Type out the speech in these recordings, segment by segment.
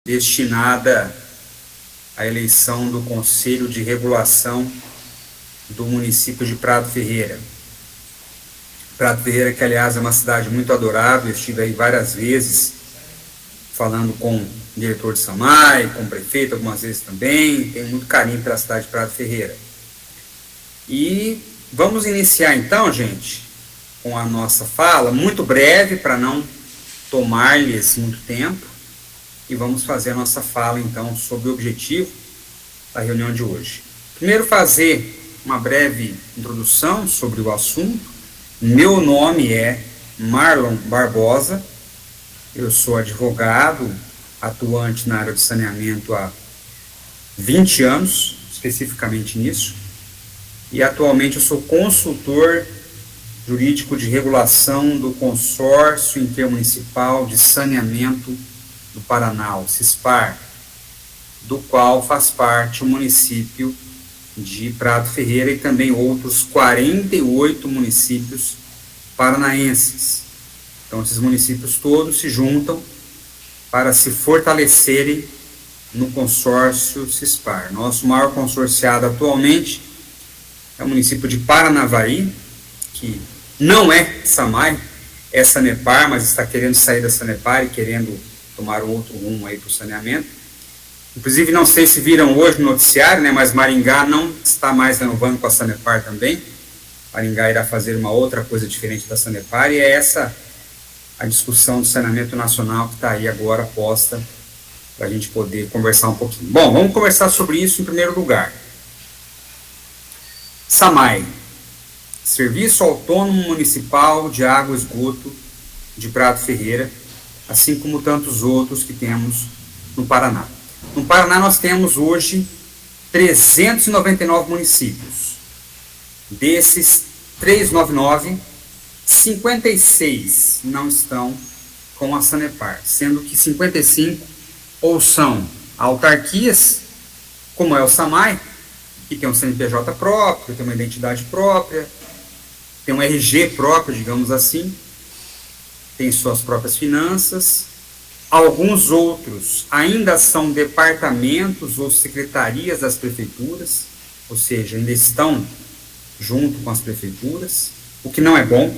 destinada à eleição do Conselho de Regulação do município de Prado Ferreira. Prado Ferreira, que aliás é uma cidade muito adorável, eu estive aí várias vezes falando com o diretor de SAMAI, com o prefeito algumas vezes também, tenho muito carinho pela cidade de Prado Ferreira. E vamos iniciar então, gente, com a nossa fala, muito breve, para não tomar-lhes muito tempo, e vamos fazer a nossa fala então sobre o objetivo da reunião de hoje. Primeiro, fazer uma breve introdução sobre o assunto. Meu nome é Marlon Barbosa, eu sou advogado, atuante na área de saneamento há 20 anos, especificamente nisso, e atualmente eu sou consultor jurídico de regulação do Consórcio Intermunicipal de Saneamento do Paraná, o CISPAR, do qual faz parte o município de Prado Ferreira e também outros 48 municípios paranaenses. Então, esses municípios todos se juntam para se fortalecerem no consórcio CISPAR. Nosso maior consorciado atualmente é o município de Paranavaí, que não é SAMAI, é Sanepar, mas está querendo sair da Sanepar e querendo tomar outro rumo aí para o saneamento. Inclusive, não sei se viram hoje no noticiário, né, mas Maringá não está mais renovando com a Sanepar também. Maringá irá fazer uma outra coisa diferente da Sanepar, e é essa a discussão do saneamento nacional que está aí agora posta para a gente poder conversar um pouquinho. Bom, vamos conversar sobre isso em primeiro lugar. SAMAI, Serviço Autônomo Municipal de Água e Esgoto de Prado Ferreira, assim como tantos outros que temos no Paraná. No Paraná nós temos hoje 399 municípios. Desses 399, 56 não estão com a Sanepar, sendo que 55 ou são autarquias, como é o SAMAI, que tem um CNPJ próprio, tem uma identidade própria, tem um RG próprio, digamos assim, tem suas próprias finanças. Alguns outros ainda são departamentos ou secretarias das prefeituras, ou seja, ainda estão junto com as prefeituras, o que não é bom,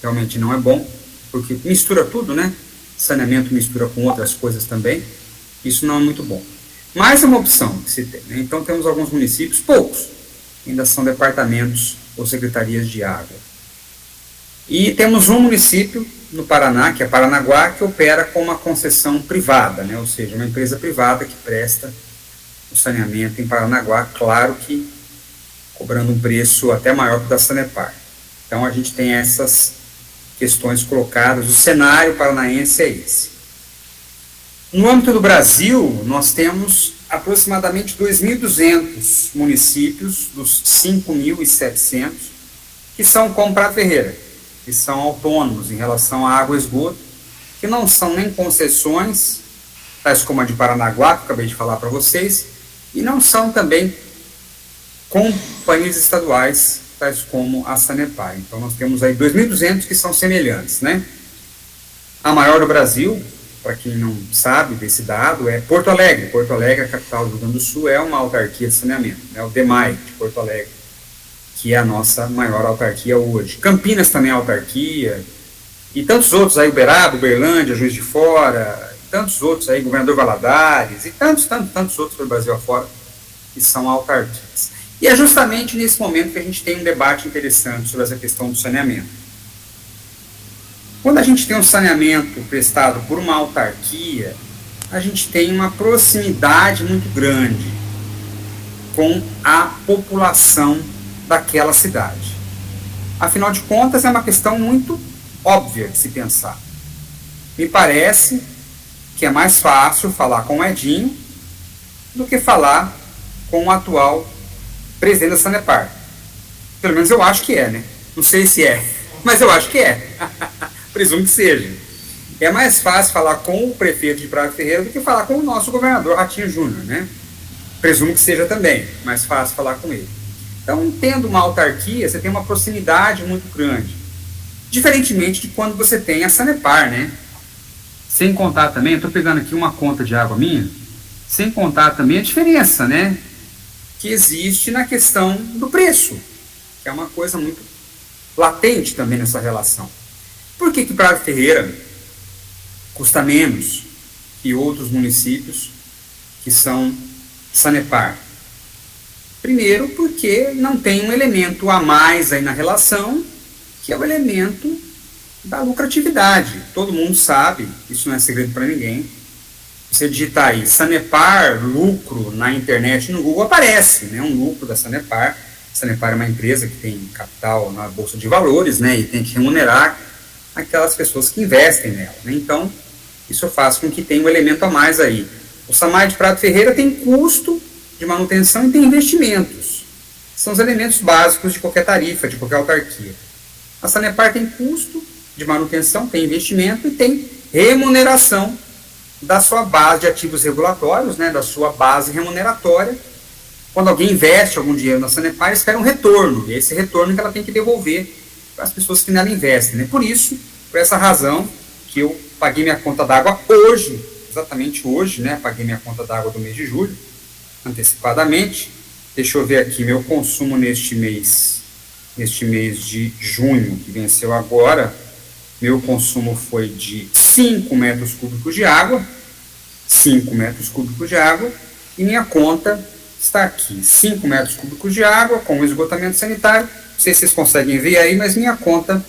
realmente não é bom, porque mistura tudo, né? Saneamento mistura com outras coisas também, isso não é muito bom. Mas é uma opção que se tem, né? Então temos alguns municípios, poucos, ainda são departamentos ou secretarias de água. E temos um município no Paraná, que é Paranaguá, que opera com uma concessão privada, né? Ou seja, uma empresa privada que presta o saneamento em Paranaguá, claro que cobrando um preço até maior que o da Sanepar. Então a gente tem essas questões colocadas, o cenário paranaense é esse. No âmbito do Brasil, nós temos aproximadamente 2.200 municípios dos 5.700 que são como Prado Ferreira, que são autônomos em relação à água e esgoto, que não são nem concessões, tais como a de Paranaguá, que eu acabei de falar para vocês, e não são também companhias estaduais, tais como a Sanepar. Então nós temos aí 2.200 que são semelhantes, né? A maior do Brasil, para quem não sabe desse dado, é Porto Alegre. Porto Alegre, a capital do Rio Grande do Sul, é uma autarquia de saneamento, né? O DEMAI de Porto Alegre, que é a nossa maior autarquia hoje. Campinas também é autarquia, e tantos outros aí, Uberaba, Uberlândia, Juiz de Fora, tantos outros aí, Governador Valadares, e tantos outros pelo Brasil afora, que são autarquias. E é justamente nesse momento que a gente tem um debate interessante sobre essa questão do saneamento. Quando a gente tem um saneamento prestado por uma autarquia, a gente tem uma proximidade muito grande com a população daquela cidade. Afinal de contas, é uma questão muito óbvia de se pensar. Me parece que é mais fácil falar com o Edinho do que falar com o atual presidente da Sanepar. Pelo menos eu acho que é, né? Não sei se é, mas eu acho que é. Presumo que seja. É mais fácil falar com o prefeito de Prado Ferreira do que falar com o nosso governador, Ratinho Júnior, né? Presumo que seja também, mais fácil falar com ele. Então, tendo uma autarquia, você tem uma proximidade muito grande. Diferentemente de quando você tem a Sanepar, né? Sem contar também, eu estou pegando aqui uma conta de água minha, sem contar também a diferença, né, que existe na questão do preço, que é uma coisa muito latente também nessa relação. Por que Prado Ferreira custa menos que outros municípios que são Sanepar? Primeiro, porque não tem um elemento a mais aí na relação, que é o elemento da lucratividade. Todo mundo sabe, isso não é segredo para ninguém. Você digitar aí Sanepar, lucro na internet, no Google aparece, né, um lucro da Sanepar. Sanepar é uma empresa que tem capital na Bolsa de Valores, né, e tem que remunerar aquelas pessoas que investem nela, né? Então, isso faz com que tenha um elemento a mais aí. O SAMAI de Prado Ferreira tem custo de manutenção e tem investimentos. São os elementos básicos de qualquer tarifa, de qualquer autarquia. A Sanepar tem custo de manutenção, tem investimento e tem remuneração da sua base de ativos regulatórios, né, da sua base remuneratória. Quando alguém investe algum dinheiro na Sanepar, espera um retorno, e é esse retorno que ela tem que devolver para as pessoas que nela investem, né? Por isso, por essa razão, que eu paguei minha conta d'água hoje, exatamente hoje, né? Paguei minha conta d'água do mês de julho, antecipadamente. Deixa eu ver aqui, meu consumo neste mês de junho, que venceu agora, meu consumo foi de 5 metros cúbicos de água, 5 metros cúbicos de água, e minha conta está aqui, 5 metros cúbicos de água com esgotamento sanitário. Não sei se vocês conseguem ver aí, mas minha conta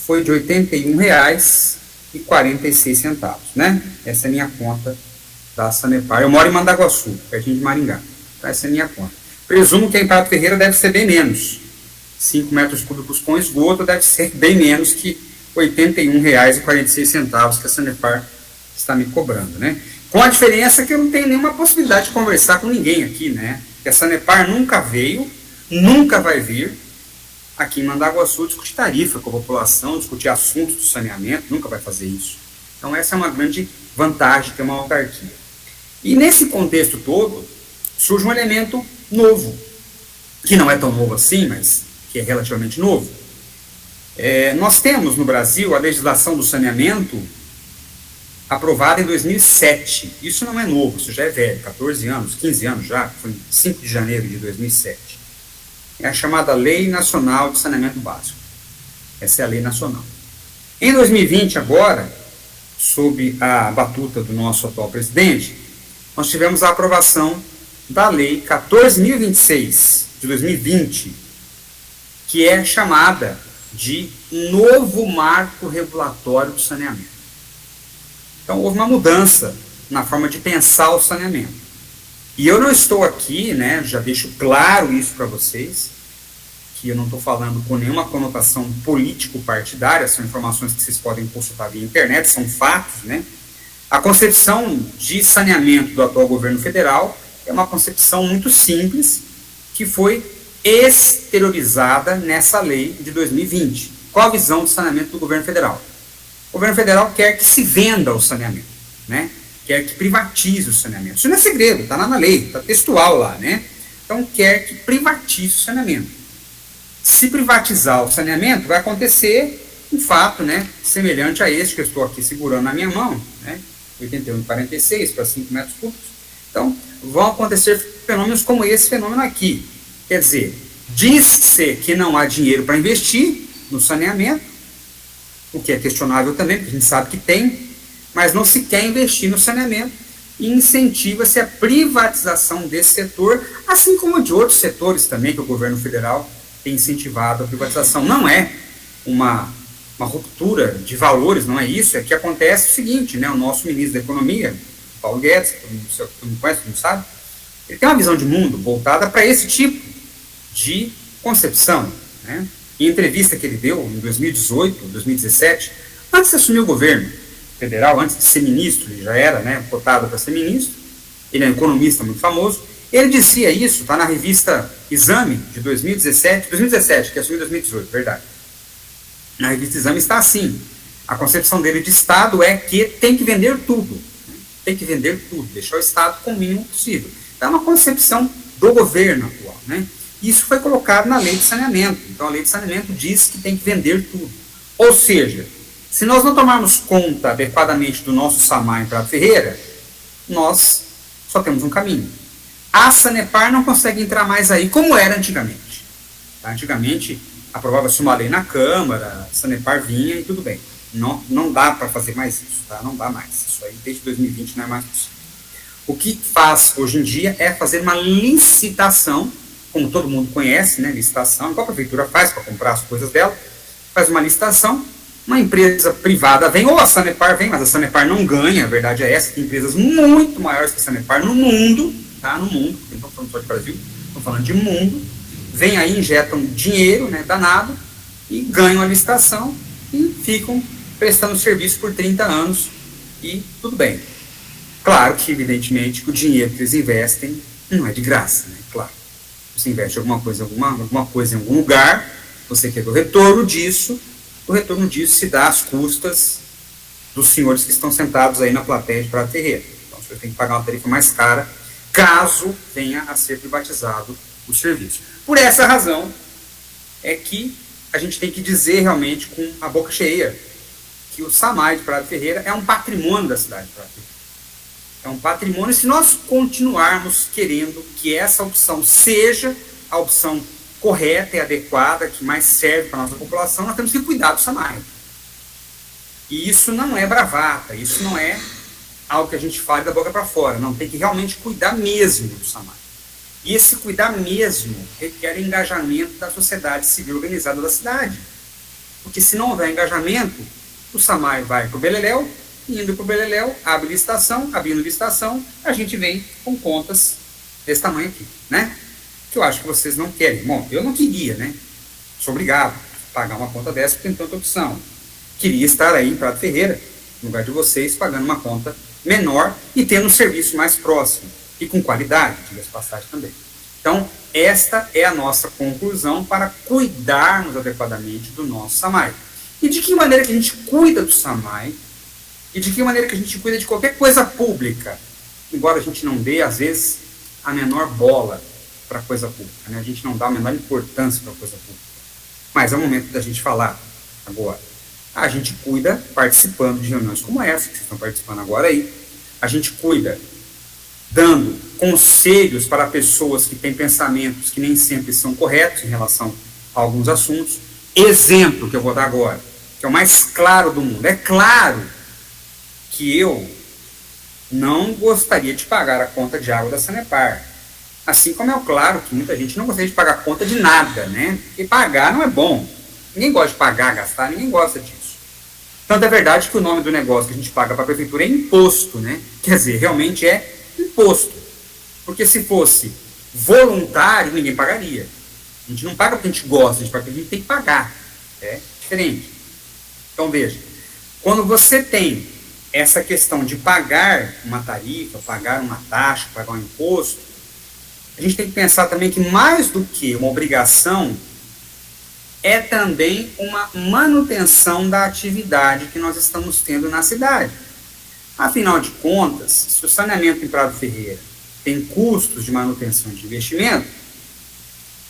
foi de R$ 81,46, né? Essa é a minha conta da Sanepar. Eu moro em Mandaguaçu, pertinho de Maringá. Então, essa é a minha conta. Presumo que em Prado Ferreira deve ser bem menos. 5 metros cúbicos com esgoto deve ser bem menos que R$ 81,46 que a Sanepar está me cobrando, né? Com a diferença que eu não tenho nenhuma possibilidade de conversar com ninguém aqui, né? Que a Sanepar nunca veio, nunca vai vir aqui em Mandaguaçu discutir tarifa com a população, discutir assuntos do saneamento, nunca vai fazer isso. Então essa é uma grande vantagem de ter uma autarquia. E nesse contexto todo, surge um elemento novo, que não é tão novo assim, mas que é relativamente novo. Nós temos no Brasil a legislação do saneamento aprovada em 2007. Isso não é novo, isso já é velho, 14 anos, 15 anos já, foi em 5 de janeiro de 2007. É a chamada Lei Nacional de Saneamento Básico. Essa é a lei nacional. Em 2020, agora, sob a batuta do nosso atual presidente, nós tivemos a aprovação da Lei 14.026 de 2020, que é chamada de Novo Marco Regulatório do Saneamento. Então, houve uma mudança na forma de pensar o saneamento. E eu não estou aqui, né, já deixo claro isso para vocês, que eu não estou falando com nenhuma conotação político-partidária, são informações que vocês podem consultar via internet, são fatos, né? A concepção de saneamento do atual governo federal é uma concepção muito simples, que foi exteriorizada nessa lei de 2020. Qual a visão de saneamento do governo federal? O governo federal quer que se venda o saneamento, né? Quer que privatize o saneamento. Isso não é segredo, está lá na lei, está textual lá, né? Então, quer que privatize o saneamento. Se privatizar o saneamento, vai acontecer um fato, né, semelhante a este que eu estou aqui segurando na minha mão, né, 81,46 para 5 metros cúbicos. Então, vão acontecer fenômenos como esse fenômeno aqui. Quer dizer, diz-se que não há dinheiro para investir no saneamento, o que é questionável também, porque a gente sabe que tem, mas não se quer investir no saneamento e incentiva-se a privatização desse setor, assim como de outros setores também que o governo federal tem incentivado a privatização. Não é uma ruptura de valores, não é isso, é que acontece o seguinte, né, o nosso ministro da Economia, Paulo Guedes, que todo mundo conhece, todo mundo sabe, ele tem uma visão de mundo voltada para esse tipo de concepção, né? Em entrevista que ele deu em 2018, 2017, antes de assumir o governo federal, antes de ser ministro, ele já era, né, cotado para ser ministro, ele é um economista muito famoso, ele dizia isso, está na revista Exame, de 2017, que assumiu em 2018, verdade. Na revista Exame está assim, a concepção dele de Estado é que tem que vender tudo, né? Tem que vender tudo, deixar o Estado com o mínimo possível. Então é uma concepção do governo atual, né? Isso foi colocado na lei de saneamento. Então a lei de saneamento diz que tem que vender tudo. Ou seja, Se nós não tomarmos conta adequadamente do nosso SAMAI em Prado Ferreira, nós só temos um caminho. A Sanepar não consegue entrar mais aí como era antigamente. Tá? Antigamente, aprovava-se uma lei na Câmara, a Sanepar vinha e tudo bem. Não dá para fazer mais isso, tá? Não dá mais. Isso aí desde 2020 não é mais possível. O que faz hoje em dia é fazer uma licitação, como todo mundo conhece, né? Licitação, igual a prefeitura faz para comprar as coisas dela, faz uma licitação, uma empresa privada vem, ou a Sanepar vem, mas a Sanepar não ganha, a verdade é essa, tem empresas muito maiores que a Sanepar no mundo, tá? No mundo, não estamos falando só de Brasil, estamos falando de mundo, vem aí, injetam dinheiro, né, danado, e ganham a licitação e ficam prestando serviço por 30 anos e tudo bem. Claro que, evidentemente, que o dinheiro que eles investem não é de graça, né? Claro. Você investe alguma coisa em algum lugar, você quer o retorno disso se dá às custas dos senhores que estão sentados aí na plateia de Prado Ferreira. Então, você tem que pagar uma tarifa mais cara, caso venha a ser privatizado o serviço. Por essa razão, é que a gente tem que dizer realmente com a boca cheia que o SAMAI de Prado Ferreira é um patrimônio da cidade de Prado Ferreira. É um patrimônio, e se nós continuarmos querendo que essa opção seja a opção correta e adequada, que mais serve para a nossa população, nós temos que cuidar do SAMAI. E isso não é bravata, isso não é algo que a gente fale da boca para fora, não, tem que realmente cuidar mesmo do SAMAI. E esse cuidar mesmo requer engajamento da sociedade civil organizada da cidade. Porque se não houver engajamento, o SAMAI vai para o beleléu, indo para o beleléu, abrindo licitação, a gente vem com contas desse tamanho aqui, né? Que eu acho que vocês não querem. Bom, eu não queria, né? Sou obrigado a pagar uma conta dessa porque tem tanta opção. Queria estar aí em Prado Ferreira, no lugar de vocês, pagando uma conta menor e tendo um serviço mais próximo e com qualidade, diga-se passagem também. Então, esta é a nossa conclusão para cuidarmos adequadamente do nosso SAMAI. E de que maneira que a gente cuida do SAMAI e de que maneira que a gente cuida de qualquer coisa pública, embora a gente não dê, às vezes, a menor bola para a coisa pública, né? A gente não dá a menor importância para a coisa pública. Mas é o momento da gente falar agora. A gente cuida participando de reuniões como essa, que vocês estão participando agora aí. A gente cuida dando conselhos para pessoas que têm pensamentos que nem sempre são corretos em relação a alguns assuntos. Exemplo que eu vou dar agora, que é o mais claro do mundo. É claro que eu não gostaria de pagar a conta de água da Sanepar. Assim como é claro que muita gente não gostaria de pagar conta de nada, né? Porque pagar não é bom. Ninguém gosta de pagar, gastar, ninguém gosta disso. Tanto é verdade que o nome do negócio que a gente paga para a prefeitura é imposto, né? Quer dizer, realmente é imposto. Porque se fosse voluntário, ninguém pagaria. A gente não paga porque a gente gosta, a gente paga porque a gente tem que pagar. É diferente. Então veja, quando você tem essa questão de pagar uma tarifa, pagar uma taxa, pagar um imposto, a gente tem que pensar também que mais do que uma obrigação, é também uma manutenção da atividade que nós estamos tendo na cidade. Afinal de contas, se o saneamento em Prado Ferreira tem custos de manutenção e de investimento,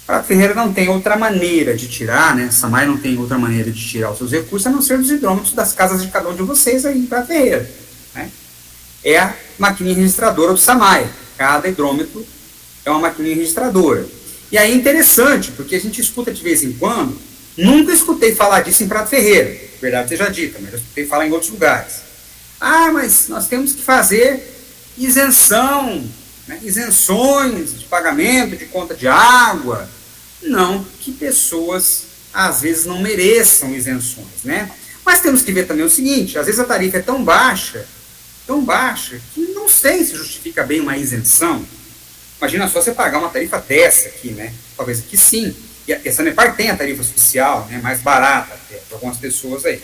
Prado Ferreira não tem outra maneira de tirar, né? SAMAI não tem outra maneira de tirar os seus recursos, a não ser dos hidrômetros das casas de cada um de vocês aí em Prado Ferreira, né? É a maquininha registradora do SAMAI. Cada hidrômetro é uma maquininha registradora. E aí é interessante, porque a gente escuta de vez em quando, nunca escutei falar disso em Prado Ferreira, verdade seja dita, mas eu escutei falar em outros lugares. Ah, mas nós temos que fazer isenção, né? Isenções de pagamento de conta de água. Não que pessoas, às vezes, não mereçam isenções, né? Mas temos que ver também o seguinte, às vezes a tarifa é tão baixa, que não sei se justifica bem uma isenção. Imagina só você pagar uma tarifa dessa aqui, né? Talvez aqui sim. E a Sanepar tem a tarifa social, né? Mais barata até, para algumas pessoas aí.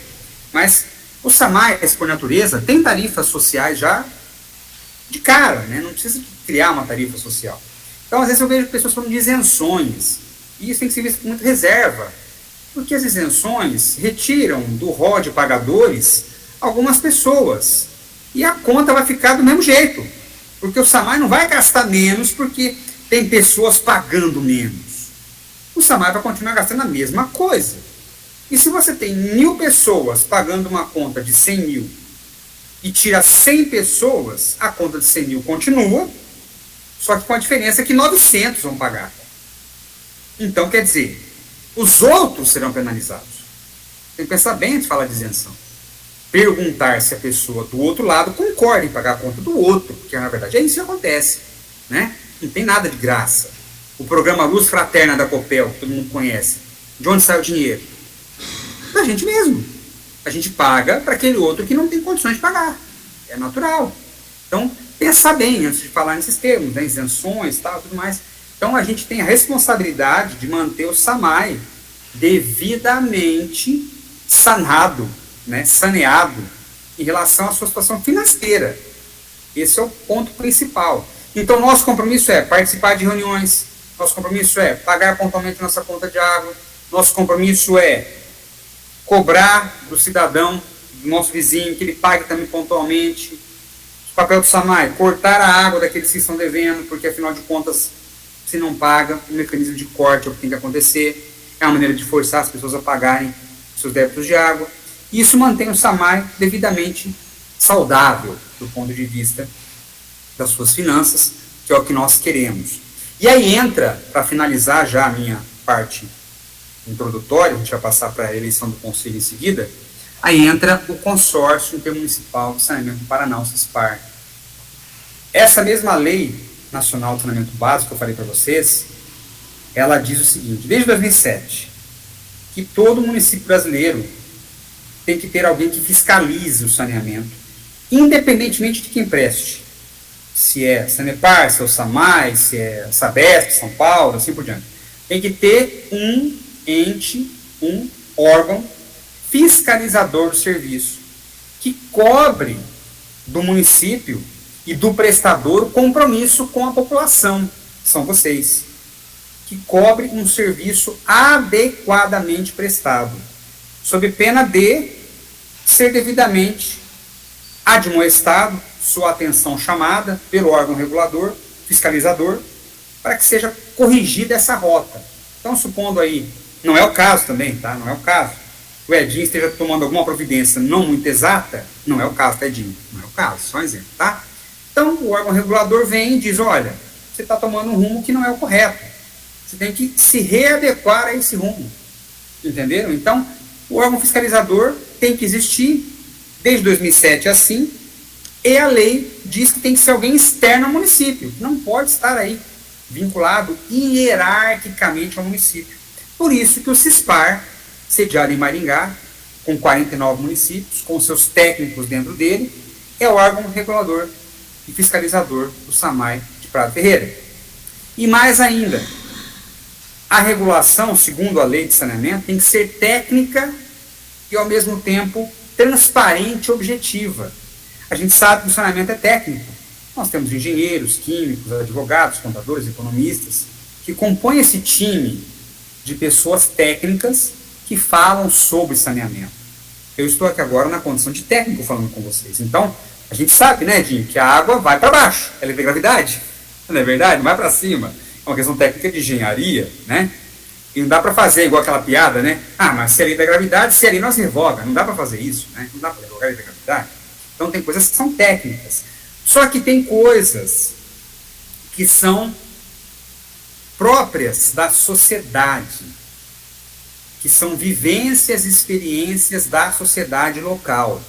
Mas o SAMAI, por natureza, tem tarifas sociais já de cara, né? Não precisa criar uma tarifa social. Então, às vezes eu vejo pessoas falando de isenções. E isso tem que ser visto com muita reserva. Porque as isenções retiram do rol de pagadores algumas pessoas. E a conta vai ficar do mesmo jeito. Porque o SAMAI não vai gastar menos porque tem pessoas pagando menos. O SAMAI vai continuar gastando a mesma coisa. E se você tem 1.000 pessoas pagando uma conta de 100 mil e tira 100 pessoas, a conta de 100 mil continua, só que com a diferença que 900 vão pagar. Então, quer dizer, os outros serão penalizados. Tem que pensar bem antes de falar de isenção. Perguntar se a pessoa do outro lado concorda em pagar a conta do outro, porque na verdade é isso que acontece, né? Não tem nada de graça. O programa Luz Fraterna da Copel, que todo mundo conhece, de onde sai o dinheiro? Da gente mesmo. A gente paga para aquele outro que não tem condições de pagar. É natural. Então, pensar bem antes de falar nesses termos, né? Isenções, tal, tudo mais. Então, a gente tem a responsabilidade de manter o SAMAI devidamente sanado, né? Saneado em relação à sua situação financeira. Esse é o ponto principal. Então, nosso compromisso é participar de reuniões, nosso compromisso é pagar pontualmente nossa conta de água, nosso compromisso é cobrar do cidadão, do nosso vizinho, que ele pague também pontualmente. O papel do SAMAI, cortar a água daqueles que estão devendo, porque afinal de contas, se não paga, o mecanismo de corte é o que tem que acontecer, é uma maneira de forçar as pessoas a pagarem seus débitos de água. Isso mantém o SAMAI devidamente saudável do ponto de vista das suas finanças, que é o que nós queremos. E aí entra, para finalizar já a minha parte introdutória, a gente vai passar para a eleição do Conselho em seguida, aí entra o Consórcio Intermunicipal de Saneamento do Paraná, o CISPAR. Essa mesma Lei Nacional de Saneamento Básico que eu falei para vocês, ela diz o seguinte, desde 2007, que todo município brasileiro tem que ter alguém que fiscalize o saneamento, independentemente de quem preste. Se é Sanepar, se é o SAMAI, se é Sabesp, São Paulo, assim por diante. Tem que ter um ente, um órgão fiscalizador do serviço, que cobre do município e do prestador o compromisso com a população, são vocês, que cobre um serviço adequadamente prestado, sob pena de ser devidamente admoestado, sua atenção chamada pelo órgão regulador, fiscalizador, para que seja corrigida essa rota. Então, supondo aí, não é o caso também, tá? Não é o caso. O Edinho esteja tomando alguma providência não muito exata, não é o caso, tá, Edinho? Não é o caso, só um exemplo, tá? Então, o órgão regulador vem e diz, olha, você está tomando um rumo que não é o correto. Você tem que se readequar a esse rumo. Entenderam? Então, o órgão fiscalizador tem que existir, desde 2007 assim, e a lei diz que tem que ser alguém externo ao município, não pode estar aí vinculado hierarquicamente ao município. Por isso que o CISPAR, sediado em Maringá, com 49 municípios, com seus técnicos dentro dele, é o órgão regulador e fiscalizador do SAMAI de Prado Ferreira. E mais ainda, a regulação, segundo a lei de saneamento, tem que ser técnica e, ao mesmo tempo, transparente e objetiva. A gente sabe que o saneamento é técnico. Nós temos engenheiros, químicos, advogados, contadores, economistas, que compõem esse time de pessoas técnicas que falam sobre saneamento. Eu estou aqui agora na condição de técnico falando com vocês. Então, a gente sabe, né, Edinho, que a água vai para baixo. Ela é de gravidade. Não é verdade? Não vai para cima. É uma questão técnica de engenharia, né? E não dá para fazer igual aquela piada, né? Ah, mas se é lei da gravidade, se é lei nós revoga. Não dá para fazer isso, né? Não dá para revogar a lei da gravidade. Então tem coisas que são técnicas. Só que tem coisas que são próprias da sociedade, que são vivências e experiências da sociedade local.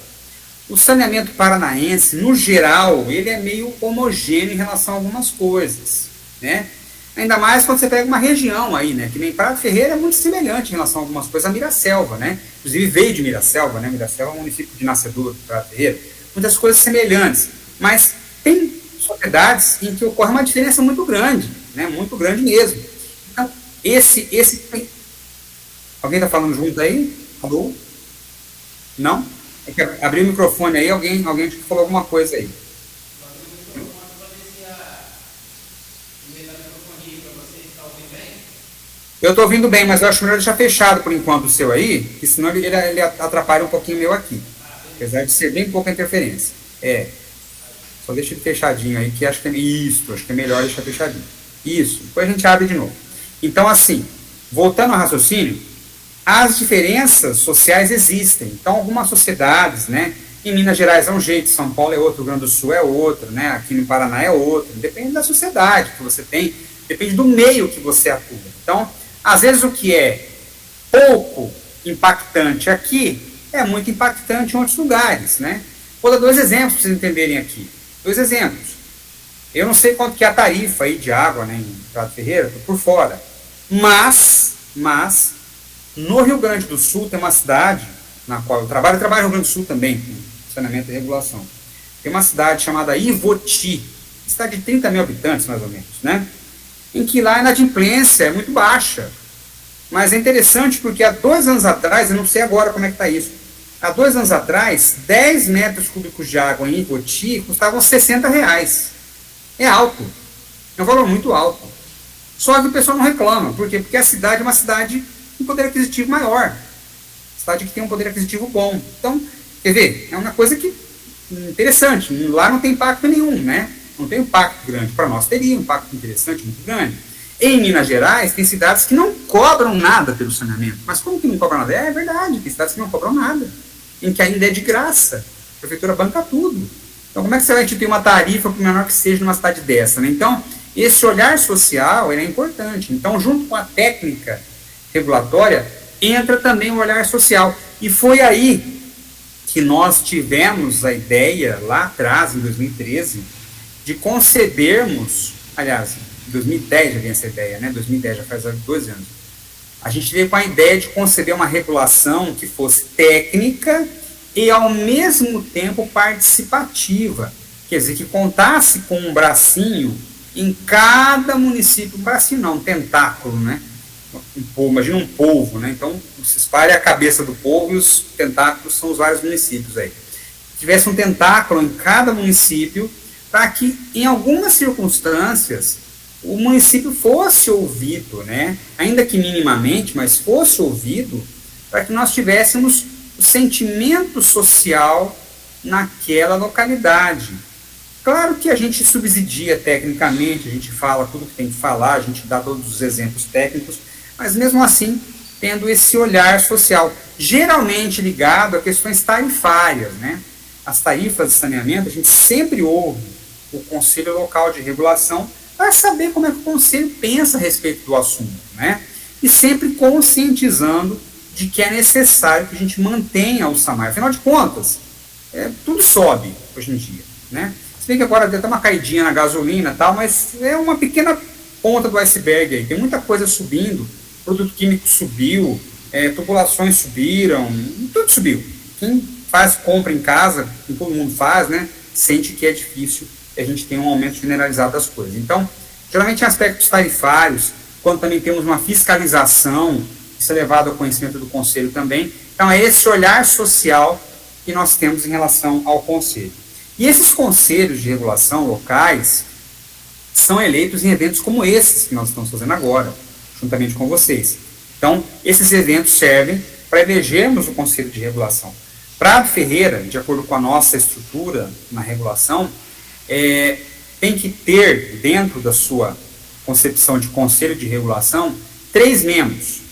O saneamento paranaense, no geral, ele é meio homogêneo em relação a algumas coisas, né? Ainda mais quando você pega uma região aí, né? Que nem Prado Ferreira é muito semelhante em relação a algumas coisas a Miraselva, né? Inclusive veio de Miraselva, né? Miraselva é um município de nascedor de Prado Ferreira. Muitas coisas semelhantes, mas tem sociedades em que ocorre uma diferença muito grande, né? Muito grande mesmo. Então, alguém está falando junto aí? Alô? Não? É que abrir o microfone aí, alguém falou alguma coisa aí. Eu estou ouvindo bem, mas eu acho melhor deixar fechado por enquanto o seu aí, que senão ele atrapalha um pouquinho o meu aqui. Apesar de ser bem pouca interferência. Só deixa ele fechadinho aí, que acho que é melhor deixar fechadinho. Isso, depois a gente abre de novo. Então, assim, voltando ao raciocínio, as diferenças sociais existem. Então, algumas sociedades, né, em Minas Gerais é um jeito, São Paulo é outro, Rio Grande do Sul é outro, né, aqui no Paraná é outro. Depende da sociedade que você tem, depende do meio que você atua. Então, às vezes o que é pouco impactante aqui é muito impactante em outros lugares, né? Vou dar 2 exemplos para vocês entenderem aqui. 2 exemplos. Eu não sei quanto que é a tarifa aí de água, né, em Prado Ferreira, estou por fora. Mas, no Rio Grande do Sul tem uma cidade na qual eu trabalho no Rio Grande do Sul também, com saneamento e regulação. Tem uma cidade chamada Ivoti, cidade de 30 mil habitantes, mais ou menos, né? Em que lá a inadimplência é muito baixa. Mas é interessante porque há 2 anos atrás, eu não sei agora como é que está isso, há 2 anos atrás, 10 metros cúbicos de água em Ivoti custavam R$60. É alto. É um valor muito alto. Só que o pessoal não reclama. Por quê? Porque a cidade é uma cidade com poder aquisitivo maior. Cidade que tem um poder aquisitivo bom. Então, quer ver? É uma coisa que interessante. Lá não tem impacto nenhum, né? Não tem impacto grande. Para nós teria um impacto interessante, muito grande. Em Minas Gerais, tem cidades que não cobram nada pelo saneamento. Mas como que não cobram nada? É verdade, tem cidades que não cobram nada. Em que ainda é de graça. A prefeitura banca tudo. Então, como é que você vai ter uma tarifa, por menor que seja, numa cidade dessa, né? Então, esse olhar social ele é importante. Então, junto com a técnica regulatória, entra também o olhar social. E foi aí que nós tivemos a ideia, lá atrás, em 2013, de concebermos, aliás, em 2010 já vinha essa ideia, né? 2010 já faz 2 anos. A gente veio com a ideia de conceber uma regulação que fosse técnica e, ao mesmo tempo, participativa. Quer dizer, que contasse com um bracinho em cada município. Um bracinho não, um tentáculo, né? Imagina um polvo, né? Então, se espalha a cabeça do polvo e os tentáculos são os vários municípios aí. Tivesse um tentáculo em cada município para que, em algumas circunstâncias, o município fosse ouvido, né? Ainda que minimamente, mas fosse ouvido, para que nós tivéssemos o sentimento social naquela localidade. Claro que a gente subsidia tecnicamente, a gente fala tudo que tem que falar, a gente dá todos os exemplos técnicos, mas mesmo assim tendo esse olhar social, geralmente ligado a questões tarifárias, né? As tarifas de saneamento, a gente sempre ouve o Conselho Local de Regulação para saber como é que o Conselho pensa a respeito do assunto, né? E sempre conscientizando de que é necessário que a gente mantenha o SAMAI. Afinal de contas, tudo sobe hoje em dia, né? Se bem que agora deu até uma caidinha na gasolina e tal, mas é uma pequena ponta do iceberg aí. Tem muita coisa subindo, produto químico subiu, tubulações subiram, tudo subiu. Quem faz compra em casa, que todo mundo faz, né? Sente que é difícil e a gente tem um aumento generalizado das coisas. Então, geralmente em aspectos tarifários, quando também temos uma fiscalização, isso é levado ao conhecimento do Conselho também. Então, é esse olhar social que nós temos em relação ao Conselho. E esses conselhos de regulação locais são eleitos em eventos como esses que nós estamos fazendo agora, juntamente com vocês. Então, esses eventos servem para elegermos o Conselho de Regulação. Prado Ferreira, de acordo com a nossa estrutura na regulação, tem que ter, dentro da sua concepção de Conselho de Regulação, 3 membros.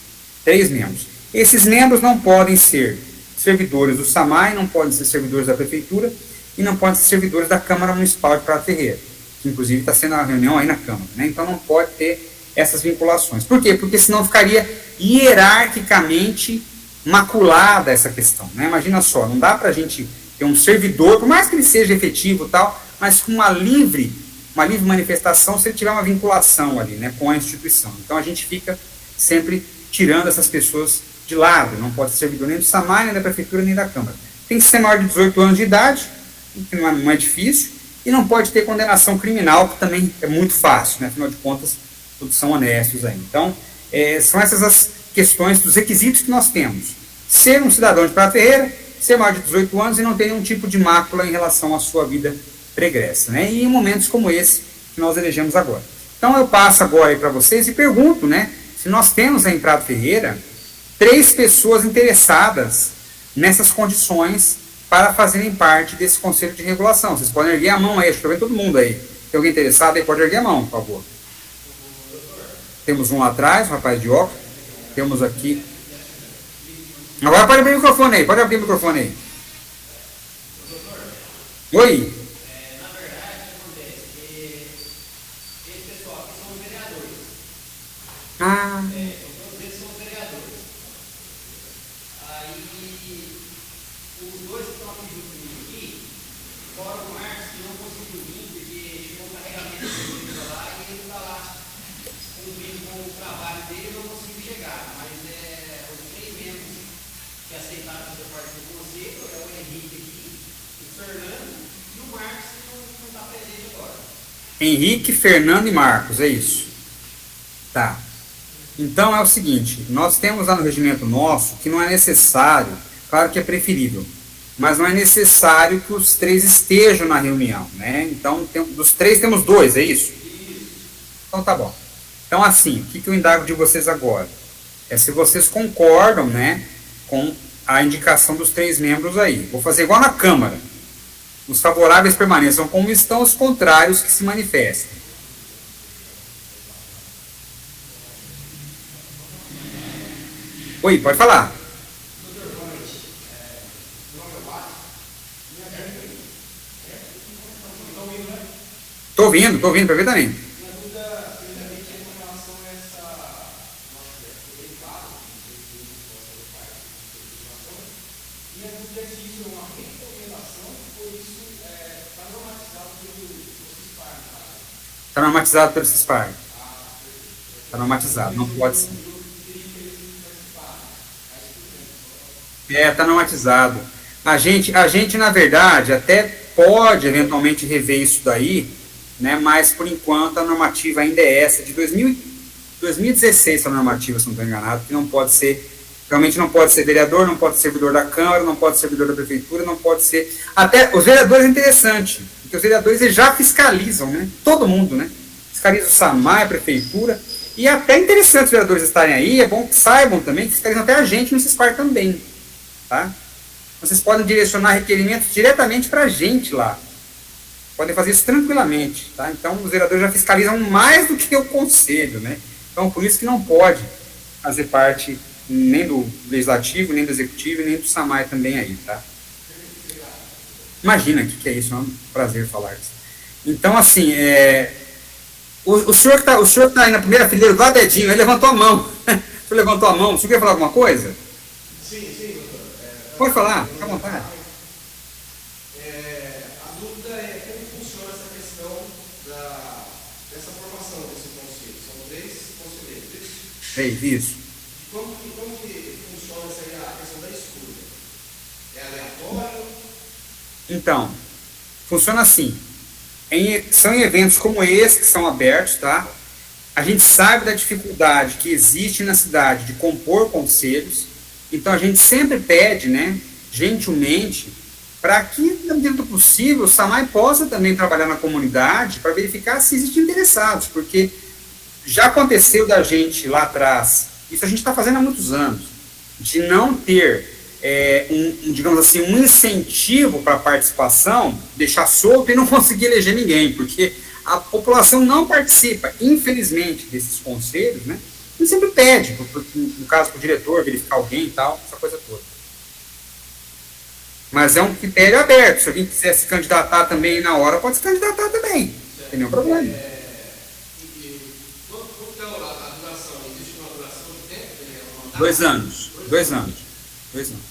3 membros. Esses membros não podem ser servidores do SAMAI, não podem ser servidores da Prefeitura e não podem ser servidores da Câmara Municipal de Prado Ferreira, que inclusive está sendo a reunião aí na Câmara, né? Então não pode ter essas vinculações. Por quê? Porque senão ficaria hierarquicamente maculada essa questão, né? Imagina só, não dá para a gente ter um servidor, por mais que ele seja efetivo e tal, mas com uma livre manifestação se ele tiver uma vinculação ali, né, com a instituição. Então a gente fica sempre tirando essas pessoas de lado, não pode ser servidor nem do SAMAI, nem da Prefeitura, nem da Câmara. Tem que ser maior de 18 anos de idade, que não é difícil, e não pode ter condenação criminal, que também é muito fácil, né? Afinal de contas, todos são honestos aí. Então, são essas as questões dos requisitos que nós temos. Ser um cidadão de Prado Ferreira, ser maior de 18 anos e não ter nenhum tipo de mácula em relação à sua vida pregressa, né? E em momentos como esse que nós elegemos agora. Então, eu passo agora aí para vocês e pergunto, né, se nós temos aí em Prado Ferreira 3 pessoas interessadas nessas condições para fazerem parte desse Conselho de Regulação. Vocês podem erguer a mão aí, acho que eu vejo todo mundo aí. Tem alguém interessado aí, pode erguer a mão, por favor. Temos um lá atrás, um rapaz de óculos. Temos aqui Agora pode abrir o microfone aí, pode abrir o microfone aí. Oi? Ah, Henrique, Fernando e Marcos, é isso. Tá. Então é o seguinte, nós temos lá no regimento nosso que não é necessário, claro que é preferível, mas não é necessário que os três estejam na reunião, né? Então, dos três temos dois, é isso? Então tá bom. Então assim, o que eu indago de vocês agora? É se vocês concordam, né, com a indicação dos três membros aí. Vou fazer igual na Câmara. Os favoráveis permaneçam como estão, os contrários que se manifestem. Oi, pode falar. Tô ouvindo perfeitamente. Está normatizado pelo CISPAR. Está normatizado, não pode ser. Está normatizado. Na verdade, até pode eventualmente rever isso daí, né? Mas por enquanto a normativa ainda é essa, de 2016 a normativa, se não estou enganado, que não pode ser, realmente não pode ser vereador, não pode ser servidor da Câmara, não pode ser servidor da Prefeitura, não pode ser. Até os vereadores é interessante, porque os vereadores eles já fiscalizam, né? Todo mundo, né? Fiscaliza o SAMAI, a Prefeitura. E é até interessante os vereadores estarem aí, é bom que saibam também que fiscalizam até a gente no CISPAR também. Tá? Vocês podem direcionar requerimentos diretamente para a gente lá. Podem fazer isso tranquilamente. Tá? Então, os vereadores já fiscalizam mais do que o conselho. Né? Então, por isso que não pode fazer parte nem do legislativo, nem do executivo, nem do SAMAI também aí. Tá? Imagina o que é isso, é um prazer falar isso. Então, assim, o senhor que está aí na primeira fileira, do lado Edinho, ele levantou a mão. O senhor levantou a mão, o senhor quer falar alguma coisa? Sim, doutor. Pode falar, fica à vontade. A dúvida é como funciona essa questão dessa formação desse conselho. São três conselheiros. Isso. Como que funciona essa aí, a questão da escolha? É aleatório? Então, funciona assim. São em eventos como esse que são abertos, tá? A gente sabe da dificuldade que existe na cidade de compor conselhos. Então a gente sempre pede, né, gentilmente, para que, na medida do possível, o SAMAI possa também trabalhar na comunidade para verificar se existem interessados, porque já aconteceu da gente lá atrás, isso a gente está fazendo há muitos anos, de não ter, digamos assim, um incentivo para a participação, deixar solto e não conseguir eleger ninguém, porque a população não participa, infelizmente, desses conselhos, né? Ele sempre pede, no caso, para o diretor verificar alguém e tal, essa coisa toda. Mas é um critério aberto. Se alguém quiser se candidatar também na hora, pode se candidatar também. Não tem nenhum problema. Quanto é a duração? Existe uma duração de tempo? 2 anos. 2 anos. 2 anos.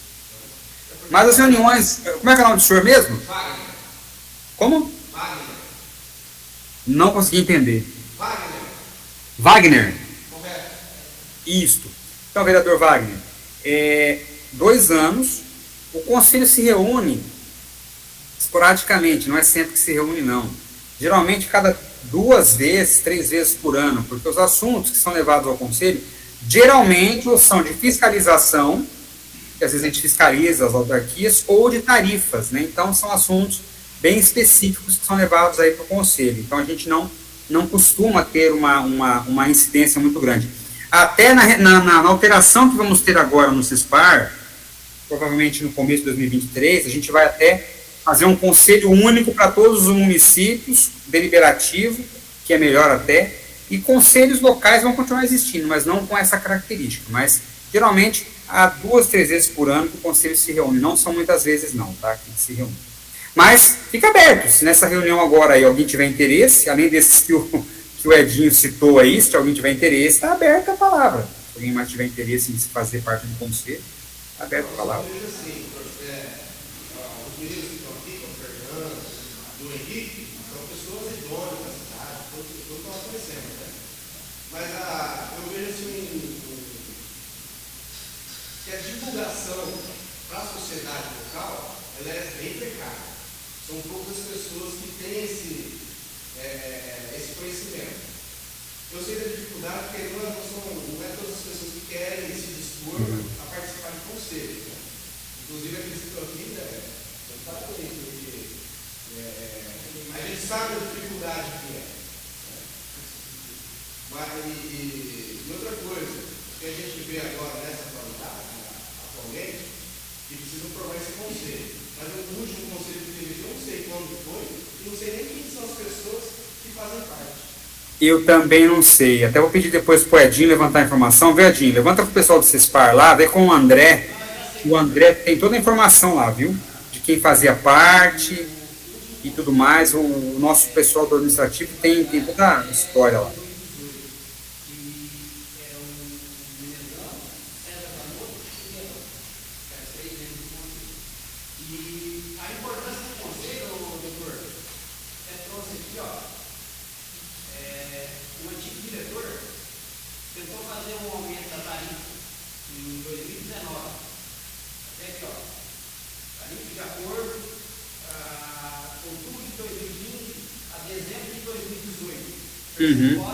Mas as reuniões. Como é que é o nome do senhor mesmo? Wagner. Como? Wagner. Não consegui entender. Wagner. Wagner. Correto. Isto. Então, vereador Wagner, 2 anos, o conselho se reúne esporadicamente, não é sempre que se reúne, não. Geralmente, cada 2 vezes, 3 vezes por ano, porque os assuntos que são levados ao conselho, geralmente, são de fiscalização, que às vezes a gente fiscaliza as autarquias, ou de tarifas, né? Então, são assuntos bem específicos que são levados aí para o conselho. Então, a gente não costuma ter uma incidência muito grande. Até na alteração que vamos ter agora no CISPAR, provavelmente no começo de 2023, a gente vai até fazer um conselho único para todos os municípios, deliberativo, que é melhor até, e conselhos locais vão continuar existindo, mas não com essa característica. Mas Geralmente, há 2, 3 vezes por ano que o conselho se reúne. Não são muitas vezes não, tá? Que se reúne. Mas fica aberto. Se nessa reunião agora aí alguém tiver interesse, além desses que o Edinho citou aí, se alguém tiver interesse, está aberta a palavra. Se alguém mais tiver interesse em se fazer parte do conselho, está aberta a palavra. Eu vejo assim, os meninos que estão aqui, como o Fernando, do Henrique, são pessoas idôneas da cidade, todos estão aparecendo, né? Mas eu vejo assim, que a divulgação para a sociedade local, ela é bem precária. São poucas pessoas que têm esse conhecimento. Eu sei da dificuldade, porque não é todas as pessoas que querem se dispor a participar de conselhos. Né? Inclusive, aqueles que estão aqui, não parabéns, porque a gente sabe a dificuldade que é. Né? Mas, e outra coisa, que a gente vê agora nessa atualmente, que precisam provar esse conselho. Mas o último conselho que teve, eu não sei quando foi, e não sei nem quem são as pessoas que fazem parte. Eu também não sei. Até vou pedir depois pro Edinho levantar a informação. Vê, Edinho, levanta com o pessoal do CESPAR lá, vê com o André. O André tem toda a informação lá, viu? De quem fazia parte e tudo mais. O nosso pessoal do administrativo tem toda a história lá. Uhum.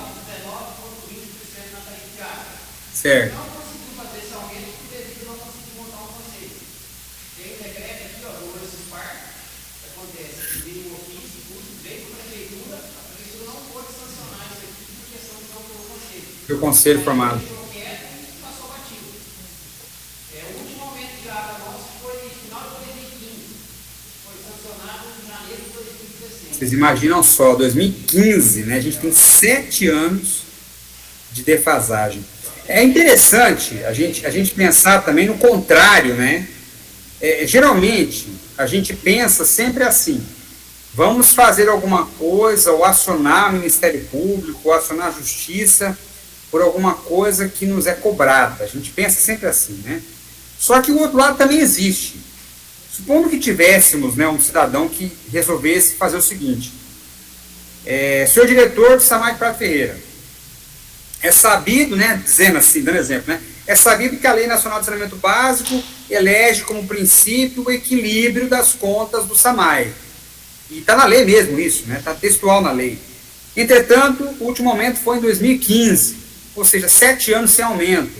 Certo. Não conseguiu fazer esse aumento porque devido não conseguiu montar um conselho. Tem um decreto aqui, do CESPAR, que acontece, que veio um ofício, veio para a prefeitura não pôde sancionar isso aqui por questão de não ter o conselho. O conselho formado. Passou batido. O último aumento de água nosso foi no final de 2015. Foi sancionado em janeiro de 2016. Vocês imaginam só, 2015, né? A gente tem 7 anos de defasagem. É interessante a gente pensar também no contrário, né? Geralmente, a gente pensa sempre assim, vamos fazer alguma coisa, ou acionar o Ministério Público, ou acionar a Justiça, por alguma coisa que nos é cobrada. A gente pensa sempre assim, né? Só que o outro lado também existe. Supondo que tivéssemos, né, um cidadão que resolvesse fazer o seguinte, senhor diretor de Samar de Prado Ferreira, é sabido, né, dizendo assim, dando exemplo, né, é sabido que a Lei Nacional de Saneamento Básico elege como princípio o equilíbrio das contas do SAMAI. E está na lei mesmo isso, né, está textual na lei. Entretanto, o último aumento foi em 2015, ou seja, 7 anos sem aumento.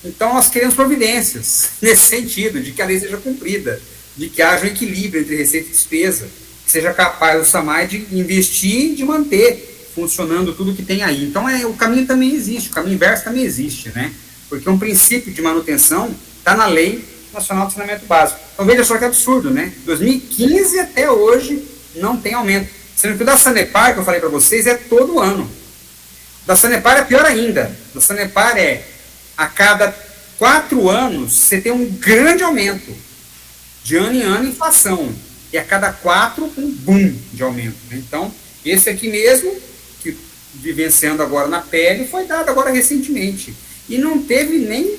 Então, nós queremos providências nesse sentido, de que a lei seja cumprida, de que haja um equilíbrio entre receita e despesa, que seja capaz o SAMAI de investir e de manter funcionando tudo que tem aí. Então, o caminho também existe, o caminho inverso também existe, né? Porque um princípio de manutenção está na Lei Nacional de Saneamento Básico. Então, veja só que absurdo, né? 2015 até hoje não tem aumento. Sendo que o da Sanepar, que eu falei para vocês, é todo ano. O da Sanepar é pior ainda. O da Sanepar a cada 4 anos, você tem um grande aumento. De ano em ano, inflação. E a cada 4, um boom de aumento. Né? Então, esse aqui mesmo, que vivenciando agora na pele, foi dado agora recentemente. E não teve nem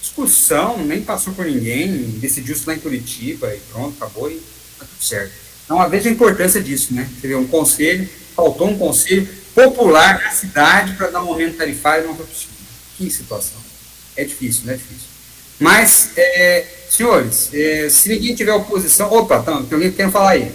discussão, nem passou por ninguém, decidiu-se lá em Curitiba e pronto, acabou e tá tudo certo. Então, veja a importância disso, né? Você vê, um conselho, faltou um conselho popular na cidade para dar um aumento tarifário e não foi possível. Que situação. É difícil, né? É difícil. Mas, senhores, se ninguém tiver oposição... Opa, tem alguém que quer falar aí.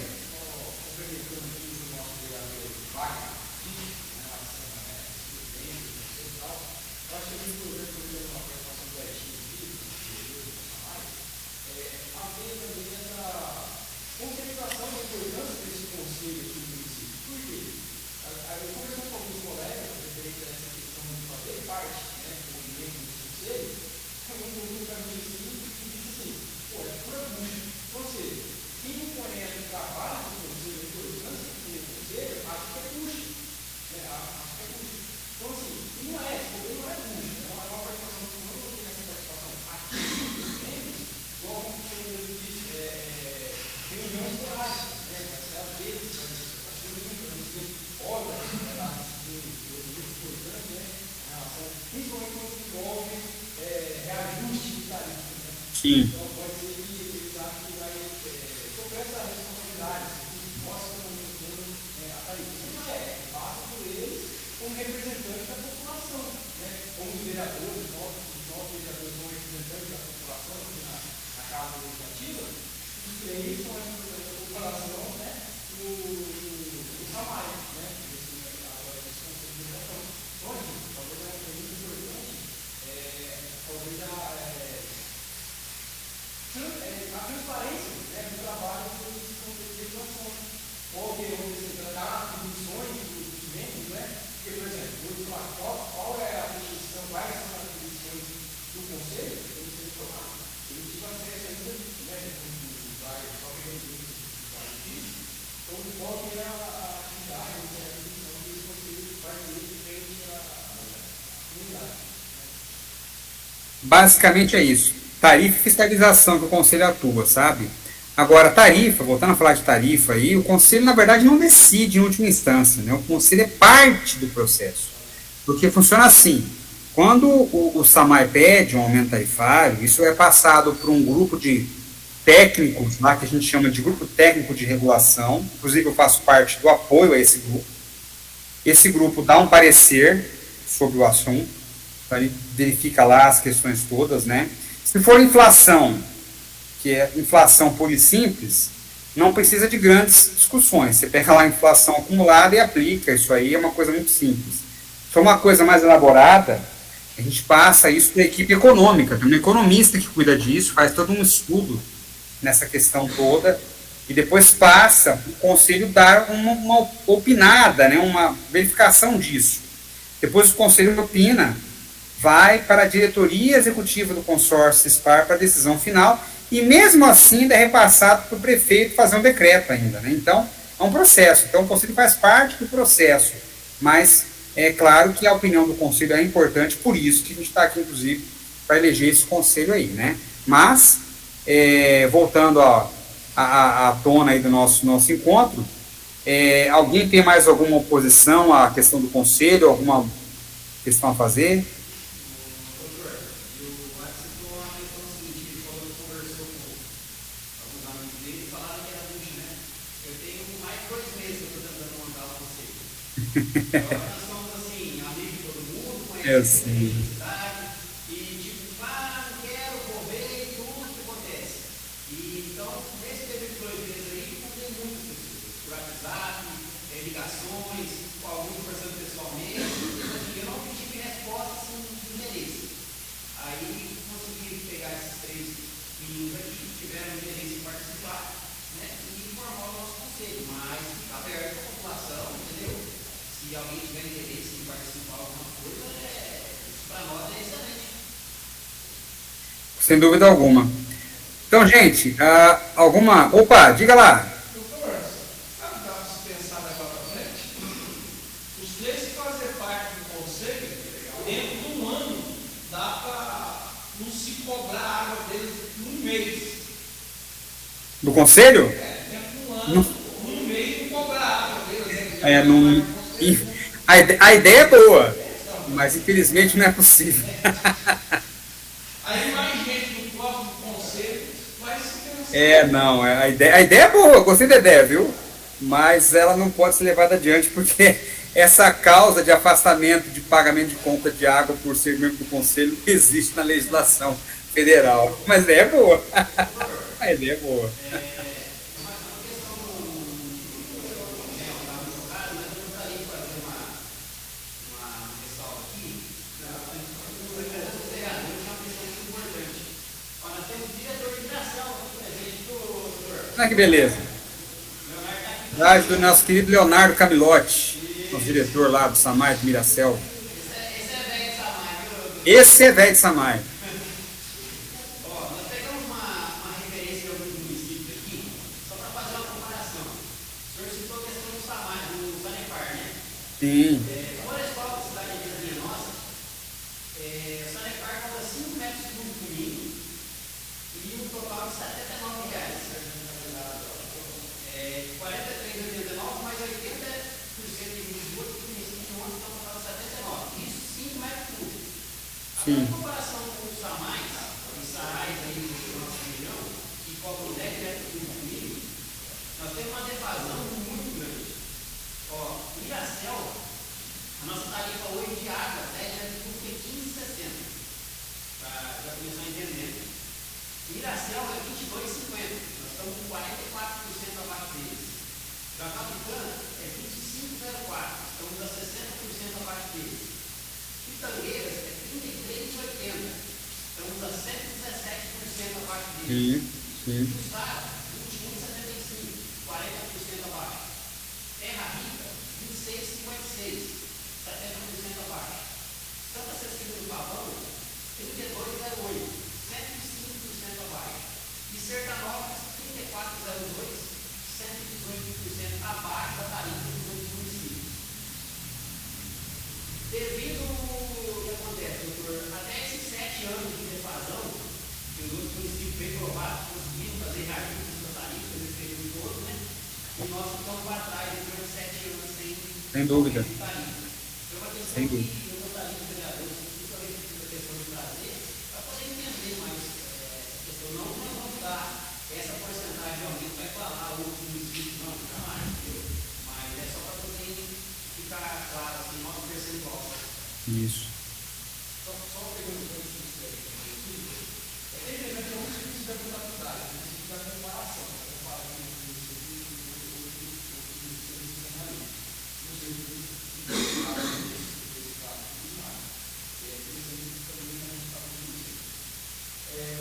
Quem não conhece o trabalho Sim. Então pode ser que eles achem que vai sofrer essa responsabilidade, que mostra a tarifa. Não é, passa por eles como representante da população, né? Como os vereadores, nós vereadores somos representantes da população aqui na Casa Legislativa, os três são representantes da população, né? No salário, né? Agora, esse conceito de geração. Então, assim, talvez é uma coisa importante, talvez a transparência, né, do trabalho dos conselhos de legislação. Qual que é as atribuições dos membros, né? Porque, por exemplo, hoje lá, qual é a atribuição, quais são as atribuições do conselho? Eu não sei falar. Eu não tive acesso ainda, né, dos vários, então, qual que é a atividade, a atribuição que esse conselho vai ter frente à comunidade? Basicamente é isso. Tarifa e fiscalização que o conselho atua, sabe? Agora, tarifa, voltando a falar de tarifa aí, o conselho, na verdade, não decide em última instância, né? O conselho é parte do processo. Porque funciona assim: quando o SAMAI pede um aumento tarifário, isso é passado por um grupo de técnicos, lá que a gente chama de grupo técnico de regulação, inclusive eu faço parte do apoio a esse grupo. Esse grupo dá um parecer sobre o assunto, então ele verifica lá as questões todas, né? Se for inflação, que é inflação pura e simples, não precisa de grandes discussões. Você pega lá a inflação acumulada e aplica. Isso aí é uma coisa muito simples. Se for uma coisa mais elaborada, a gente passa isso para a equipe econômica. Tem um economista que cuida disso, faz todo um estudo nessa questão toda, e depois passa o conselho dar uma opinada, né, uma verificação disso. Depois o conselho opina, vai para a diretoria executiva do consórcio SPAR para a decisão final, e mesmo assim ainda é repassado para o prefeito fazer um decreto ainda, né? Então, é um processo. Então, o conselho faz parte do processo, mas é claro que a opinião do conselho é importante, por isso que a gente está aqui, inclusive, para eleger esse conselho aí, né? Mas, voltando à tona aí do nosso encontro, alguém tem mais alguma oposição à questão do conselho, alguma questão a fazer? Então, nós somos assim, amigos de todo mundo, Eu conhecemos a sim. cidade, e tipo, não quero, vou ver tudo o que acontece. E então, nesse período de 2 meses aí, contei muitas pessoas, por WhatsApp, ligações, com alguns conversando pessoalmente, e eu não tive resposta assim de interesse. Aí consegui pegar esses 3 meninos aqui, que tiveram interesse em participar, né, e formar o nosso conselho, mas fica aberto à população, entendeu? Se alguém tiver interesse em participar de alguma coisa, isso para nós é excelente. Sem dúvida alguma. Então, gente, alguma. Opa, diga lá. Doutor, sabe o que dá para se pensar daqui para frente? Os três que fazem parte do conselho, dentro de um ano, dá para não se cobrar a água deles num mês. Do conselho? Dentro de um Não, ano, num mês, não cobrar a água deles. não, a ideia é boa, mas infelizmente não é possível. Aí mais gente do próximo conselho vai se pensar. Não, a ideia é boa, eu gostei da ideia, viu? Mas ela não pode ser levada adiante porque essa causa de afastamento de pagamento de conta de água por ser membro do conselho não existe na legislação federal. Mas a ideia é boa. A ideia é boa. Ah, que beleza. Do nosso querido Leonardo Camilotti, nosso diretor lá do Samai de Miracel. Esse é velho de Samar, viu? Esse é velho de Samai. Nós pegamos uma referência de alguns municípios aqui, só para fazer uma comparação. O senhor citou a questão do Samar, do Sanepar, né? Sim. Florestal, cidade vizinha nossa, o Sanepar cobra 5 metros cúbicos por mínimo e um total de R$ 79. 43,89 mais 80% de esgoto que município ontem estão pagando 79. Isso 5 metros cúbicos. Sim. Em comparação com os Samais, os Sarais aí, Bracel é 22,50. Nós estamos com 44% abaixo deles. Jacautecã é 25,04. Estamos a 60% abaixo deles. Pitangueiras é 33,80. Estamos a 117% abaixo deles. Sim. Jussara, 21,75. 40% abaixo. Terra Rica, 26,56. 70% abaixo. Santa Cecília do Pavão, 32,08. 105% abaixo. E Sertanópolis, 34,02. 118% abaixo da tarifa dos outros municípios. Devido ao que acontece, doutor, até esses 7 anos de defasão, que os outros municípios bem provados conseguiram fazer reajuste da tarifa nesse período todo, né? E nós ficamos para trás depois de 7 anos Sem dúvida. tarifa. Então, uma questão Sem que dúvida. eu gostaria de vereadores, principalmente a questão de trazer, para poder entender mais essa questão. Não vamos dar essa porcentagem de aumento, vai falar outros municípios, não, jamais, entendeu? Mas é só para poder ficar claro, assim, nosso percentual. Isso. Só pegando o gancho disso aí, evidentemente é um difícil da contabilidade, um difícil da comparação, comparar com os municípios ali. Não sei se esse caso tudo mais. É interessante também não está muito isso.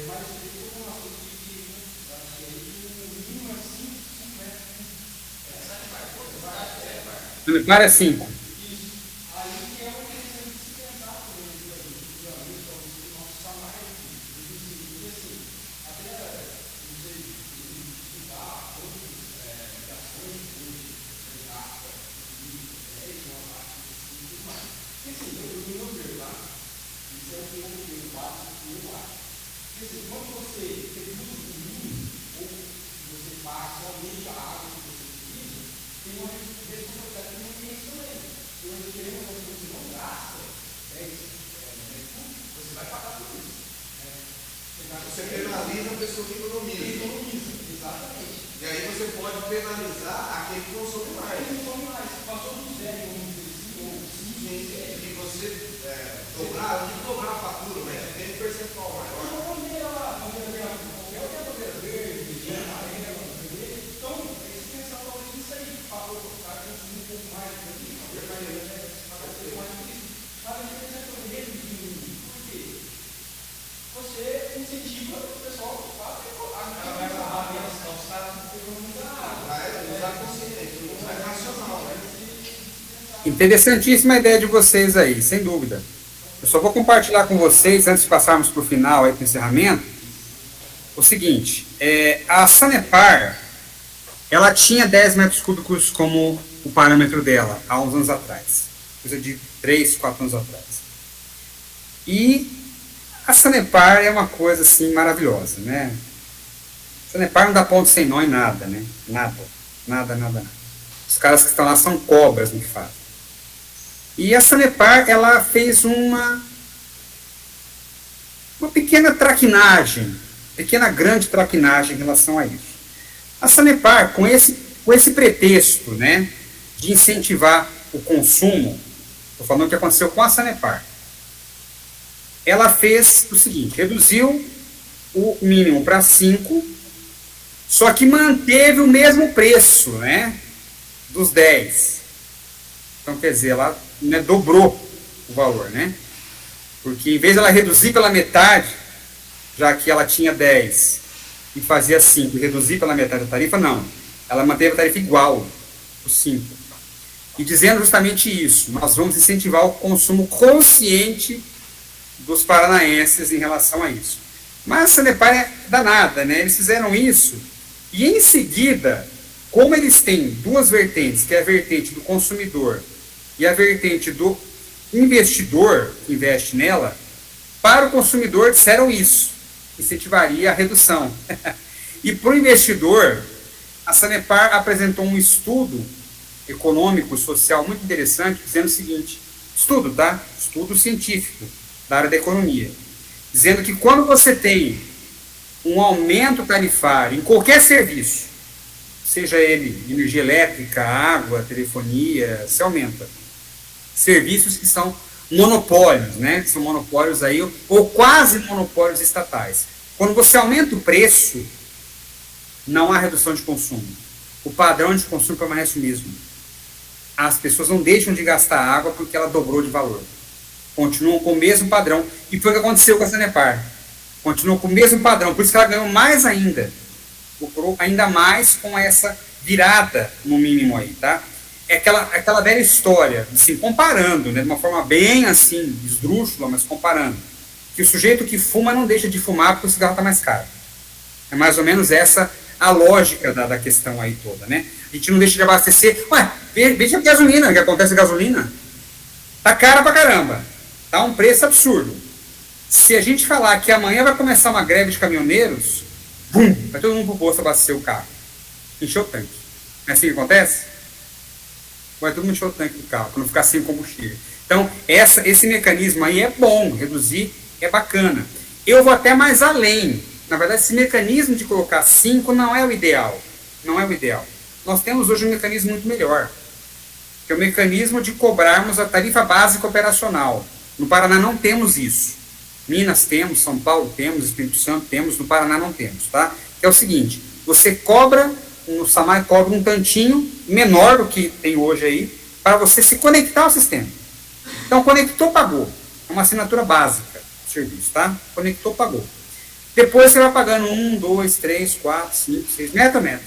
Mas tem uma coisa que acho que aí o mínimo é 5 metros. Essa é a parte, Sanepar é 5. isso. Aí que é o interessante de se pensar também, isso é o nosso salário aqui, porque assim, até, não sei, estudar outras ligações de gasta, uma parte assim, tudo mais. Porque assim, eu não ver lá, isso é o que eu faço, que eu acho. Porque assim, quando você reduz o mínimo, ou você passa somente a água que você utiliza, tem uma responsabilidade que não tem isso também. Então, querendo ou não, se você não gasta 10 você vai pagar por isso. Você penaliza a pessoa que economiza. Economiza, exatamente. E aí você pode penalizar aquele que consome mais. Ele não come mais. Passou do zero, vamos dizer assim, ou 5, E você dobrar, não dobrar a fatura, mas tem um percentual maior. uma bandeira lá, bandeira verde, qualquer bandeira verde, amarela, vermelha. Então, eles pensam talvez nisso aí, para consumir um pouco mais aqui, para ter mais por isso. Mas a gente precisa reduzir, por quê? Você incentiva o pessoal a mais rápido, os caras não pegam muita água. Vai usar consciente, usar racional, né? Interessantíssima a ideia de vocês aí, sem dúvida. Eu só vou compartilhar com vocês, antes de passarmos para o final, para o encerramento, o seguinte, a Sanepar, ela tinha 10 metros cúbicos como o parâmetro dela, há uns anos atrás, coisa de 3, 4 anos atrás. E a Sanepar é uma coisa assim maravilhosa, né? A Sanepar não dá ponto sem nó em nada, né? Nada. Os caras que estão lá são cobras no que fazem. E a Sanepar, ela fez uma pequena traquinagem, grande traquinagem em relação a isso. A Sanepar, com esse pretexto, né, de incentivar o consumo, estou falando o que aconteceu com a Sanepar, ela fez o seguinte, reduziu o mínimo para 5, só que manteve o mesmo preço, né, dos 10. Então, quer dizer, ela dobrou o valor, né? Porque em vez de ela reduzir pela metade, já que ela tinha 10 e fazia 5 e reduzir pela metade da tarifa, não. Ela manteve a tarifa igual, os 5. E dizendo justamente isso, nós vamos incentivar o consumo consciente dos paranaenses em relação a isso. Mas a Sanepar é danada, né? Eles fizeram isso e em seguida, como eles têm duas vertentes, que é a vertente do consumidor e a vertente do investidor que investe nela, para o consumidor disseram isso, incentivaria a redução. E para o investidor, a Sanepar apresentou um estudo econômico, social muito interessante, dizendo o seguinte, estudo, tá? Estudo científico da área da economia, dizendo que quando você tem um aumento tarifário em qualquer serviço, seja ele energia elétrica, água, telefonia, se aumenta. Serviços que são monopólios, né? Que são monopólios aí, ou quase monopólios estatais. Quando você aumenta o preço, não há redução de consumo. O padrão de consumo permanece o mesmo. As pessoas não deixam de gastar água porque ela dobrou de valor. Continuam com o mesmo padrão. E foi o que aconteceu com a Sanepar. Continuam com o mesmo padrão. Por isso que ela ganhou mais ainda. Lucrou ainda mais com essa virada no mínimo aí, tá? É aquela velha história, assim, comparando, né, de uma forma bem assim, esdrúxula, mas comparando. Que o sujeito que fuma não deixa de fumar porque o cigarro está mais caro. É mais ou menos essa a lógica da questão aí toda, né? A gente não deixa de abastecer. Ué, veja a gasolina, o que acontece com a gasolina. Tá cara pra caramba. Tá um preço absurdo. Se a gente falar que amanhã vai começar uma greve de caminhoneiros, bum, vai todo mundo pro posto abastecer o carro. Encheu o tanque. Não é assim que acontece? Vai todo mundo encher o tanque do carro, para não ficar sem combustível. Então, esse mecanismo aí é bom, reduzir é bacana. Eu vou até mais além. Na verdade, esse mecanismo de colocar 5 não é o ideal. Não é o ideal. Nós temos hoje um mecanismo muito melhor, que é o mecanismo de cobrarmos a tarifa básica operacional. No Paraná não temos isso. Minas temos, São Paulo temos, Espírito Santo temos, no Paraná não temos, tá? Que é o seguinte, você cobra, no SAMAI cobra um tantinho menor do que tem hoje aí, para você se conectar ao sistema. Então, conectou, pagou. É uma assinatura básica do serviço, tá? Conectou, pagou. Depois você vai pagando 1, 2, 3, 4, 5, 6, metro a metro.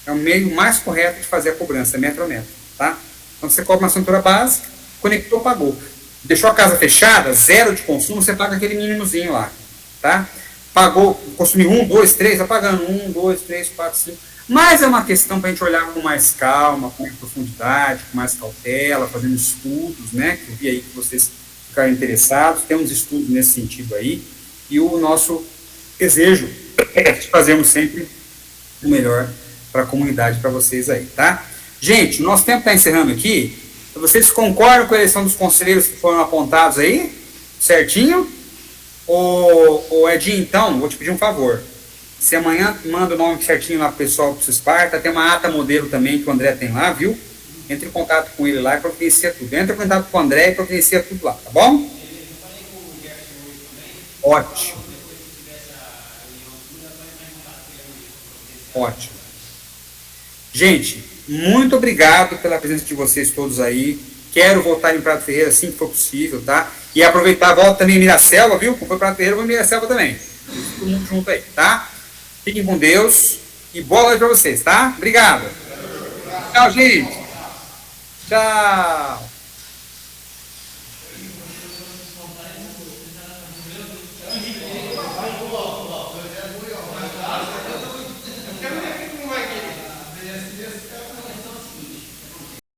É o meio mais correto de fazer a cobrança, metro a metro, tá? Então você cobra uma assinatura básica, conectou, pagou. Deixou a casa fechada, zero de consumo, você paga aquele mínimozinho lá, tá? Pagou, consumiu 1, 2, 3, vai pagando 1, 2, 3, 4, 5. Mas é uma questão para a gente olhar com mais calma, com mais profundidade, com mais cautela, fazendo estudos, né? Que eu vi aí que vocês ficaram interessados, temos estudos nesse sentido aí, e o nosso desejo é de fazermos sempre o melhor para a comunidade, para vocês aí, tá? Gente, o nosso tempo está encerrando aqui. Vocês concordam com a eleição dos conselheiros que foram apontados aí? Certinho? Ô Edinho, então, vou te pedir um favor. Se amanhã manda o nome certinho lá pro pessoal do Esparta, tem uma ata modelo também que o André tem lá, viu? Entre em contato com ele lá e providencia tudo. Entra em contato com o André e providencia tudo lá, tá bom? Ótimo. Ótimo. Gente, muito obrigado pela presença de vocês todos aí. Quero voltar em Prado Ferreira assim que for possível, tá? E aproveitar a volta também em Miraselva, viu? Como foi Prado Ferreira, vou em Miraselva também. Todo mundo junto aí, tá? Fiquem com Deus e boa noite pra vocês, tá? Obrigado. Tchau, gente. Tchau.